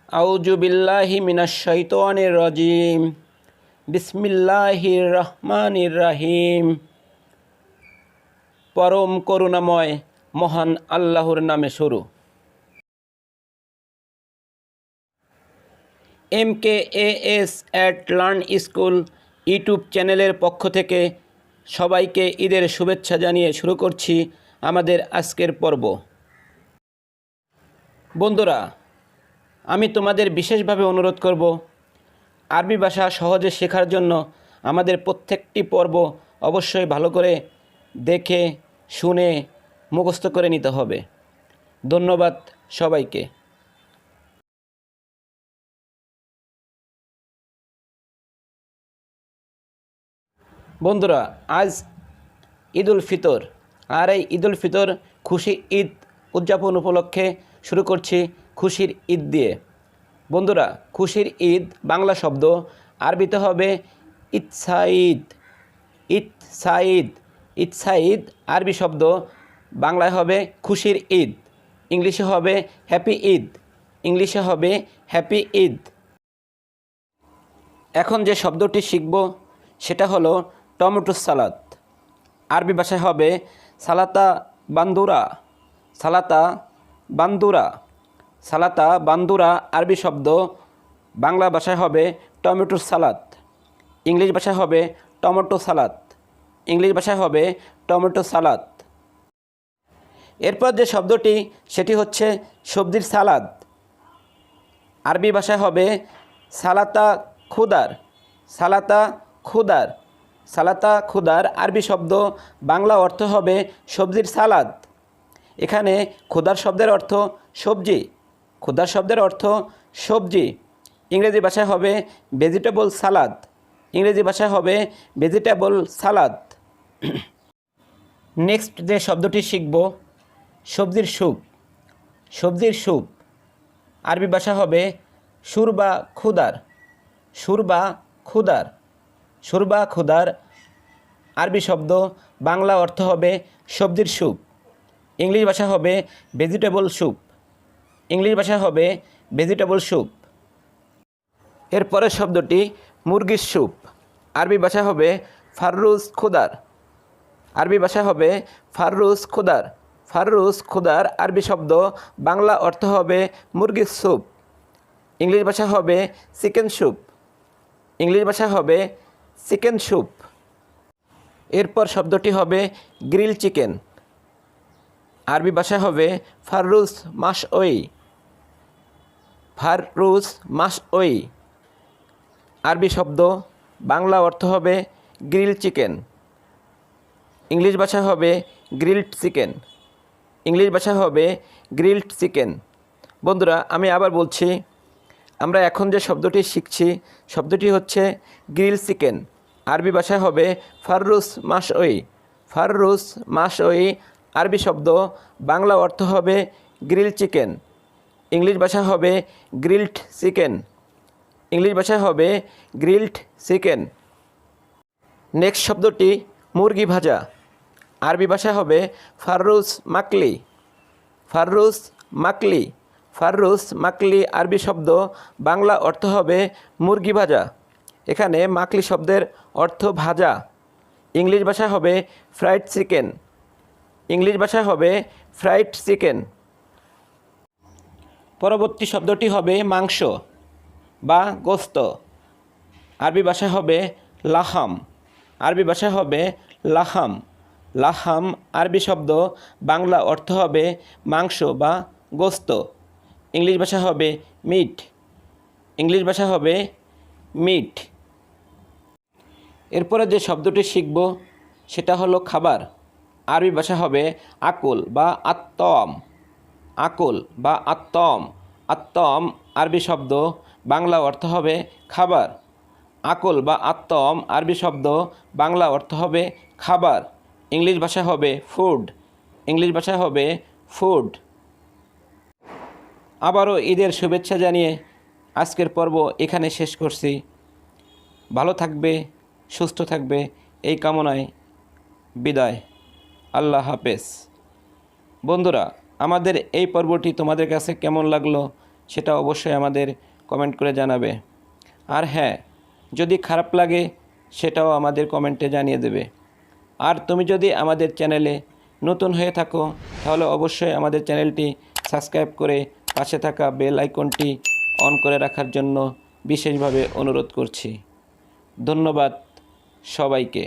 আউযু বিল্লাহি মিনাশ শাইতানির রাজিম। বিসমিল্লাহির রহমানির রহিম। পরম করুণাময় মহান আল্লাহর নামে শুরু। MKAS at learn school YouTube চ্যানেলের পক্ষ থেকে সবাইকে ঈদের শুভেচ্ছা জানিয়ে শুরু করছি আমাদের আজকের পর্ব। বন্ধুরা, আমি তোমাদের বিশেষভাবে অনুরোধ করব, আরবি ভাষা সহজে শেখার জন্য আমাদের প্রত্যেকটি পর্ব অবশ্যই ভালো করে দেখে শুনে মুখস্থ করে নিতে হবে। ধন্যবাদ সবাইকে। বন্ধুরা, আজ ঈদুল ফিতর, আর এই ঈদুল ফিতর খুশি ঈদ উদযাপন উপলক্ষে শুরু করছি খুশির ঈদ দিয়ে। বন্ধুরা, খুশির ঈদ বাংলা শব্দ, আরবিতে হবে ইতসাইদ। ইতসাইদ ইতসাইদ আরবি শব্দ, বাংলায় হবে খুশির ঈদ, ইংলিশে হবে হ্যাপি ঈদ। ইংলিশে হবে হ্যাপি ঈদ। এখন যে শব্দটি শিখব সেটা হলো টমেটো সালাদ। আরবি ভাষায় হবে সালাতা বান্দুরা। সালাতা বান্দুরা। সালাতা বান্দুরা আরবি শব্দ, বাংলা ভাষায় হবে টমেটো সালাদ, ইংলিশ ভাষায় হবে টমেটো সালাদ। ইংলিশ ভাষায় হবে টমেটো সালাদ। এরপর যে শব্দটি সেটি হচ্ছে সবজির সালাদ। আরবি ভাষায় হবে সালাতা খুদার। সালাতা খুদার। সালাতা খুদার আরবি শব্দ, বাংলা অর্থ হবে সবজির সালাদ। এখানে খুদার শব্দের অর্থ সবজি। খুদার শব্দের অর্থ সবজি। ইংরেজি ভাষায় হবে ভেজিটেবল সালাদ। ইংরেজি ভাষায় হবে ভেজিটেবল সালাদ। নেক্সট যে শব্দটি শিখব সবজির স্যুপ। সবজির স্যুপ আরবি ভাষা হবে শুরবা খুদার। শুরবা খুদার। শুরবা খুদার আরবি শব্দ, বাংলা অর্থ হবে সবজির স্যুপ। ইংলিশ ভাষা হবে ভেজিটেবল স্যুপ। ইংলিশ ভাষা হবে ভেজিটেবল স্যুপ। এরপরের শব্দটি মুরগির স্যুপ। আরবি ভাষা হবে ফাররুজ খুদার। আরবি ভাষা হবে ফাররুজ খুদার। ফাররুজ খুদার আরবি শব্দ, বাংলা অর্থ হবে মুরগির স্যুপ। ইংলিশ ভাষা হবে চিকেন স্যুপ। ইংলিশ ভাষা হবে চিকেন স্যুপ। এরপর শব্দটি হবে গ্রিল চিকেন। আরবি ভাষা হবে ফাররুজ মাশওয়ি। ফাররুজ মাশওয়ি আরবি শব্দ, বাংলা অর্থ হবে গ্রিল চিকেন। ইংলিশ ভাষা হবে গ্রিলড চিকেন। ইংলিশ ভাষা হবে গ্রিলড চিকেন। বন্ধুরা, আমি আবার বলছি, আমরা এখন যে শব্দটি শিখছি শব্দটি হচ্ছে গ্রিল চিকেন। আরবি ভাষায় হবে ফাররুজ মাশওয়ি। ফাররুজ মাশওয়ি আরবি শব্দ, বাংলা অর্থ হবে গ্রিল চিকেন। ইংলিশ ভাষা হবে গ্রিলড চিকেন। ইংলিশ ভাষায় হবে গ্রিলড চিকেন। নেক্সট শব্দটি মুরগি ভাজা। আরবি ভাষা হবে ফাররুজ মাকলি। ফাররুজ মাকলি। ফাররুজ মাকলি আরবি শব্দ, বাংলা অর্থ হবে মুরগি ভাজা। এখানে মাকলি শব্দের অর্থ ভাজা। ইংলিশ ভাষা হবে ফ্রাইড চিকেন। ইংলিশ ভাষা হবে ফ্রাইড চিকেন। পরবর্তী শব্দটি হবে মাংস বা গোস্ত। আরবি ভাষা হবে লাহাম। আরবি ভাষা হবে লাহাম। লাহাম আরবি শব্দ, বাংলা অর্থ হবে মাংস বা গোস্ত। ইংলিশ ভাষা হবে মিট। ইংলিশ ভাষা হবে মিট। এরপরে যে শব্দটি শিখব সেটা হলো খাবার। আরবি ভাষা হবে আকুল বা আত্তম। আকুল বা আত্তম। আত্তম আরবি শব্দ, বাংলা অর্থ হবে খাবার। আকুল বা আত্তম আরবি শব্দ, বাংলা অর্থ হবে খাবার। ইংলিশ ভাষা হবে ফুড। ইংলিশ ভাষা হবে ফুড। আবারও ঈদের শুভেচ্ছা জানিয়ে আজকের পর্ব এখানে শেষ করছি। ভালো থাকবে, সুস্থ থাকবে এই কামনায় বিদায়। আল্লাহ হাফেজ। বন্ধুরা, আমাদের এই পর্বটি তোমাদের কাছে কেমন লাগলো সেটা অবশ্যই আমাদের কমেন্ট করে জানাবে। আর হ্যাঁ, যদি খারাপ লাগে সেটাও আমাদের কমেন্টে জানিয়ে দেবে। আর তুমি যদি আমাদের চ্যানেলে নতুন হয়ে থাকো তাহলে অবশ্যই আমাদের চ্যানেলটি সাবস্ক্রাইব করে পাশে থাকা বেল আইকনটি অন করে রাখার জন্য বিশেষভাবে অনুরোধ করছি। ধন্যবাদ সবাইকে।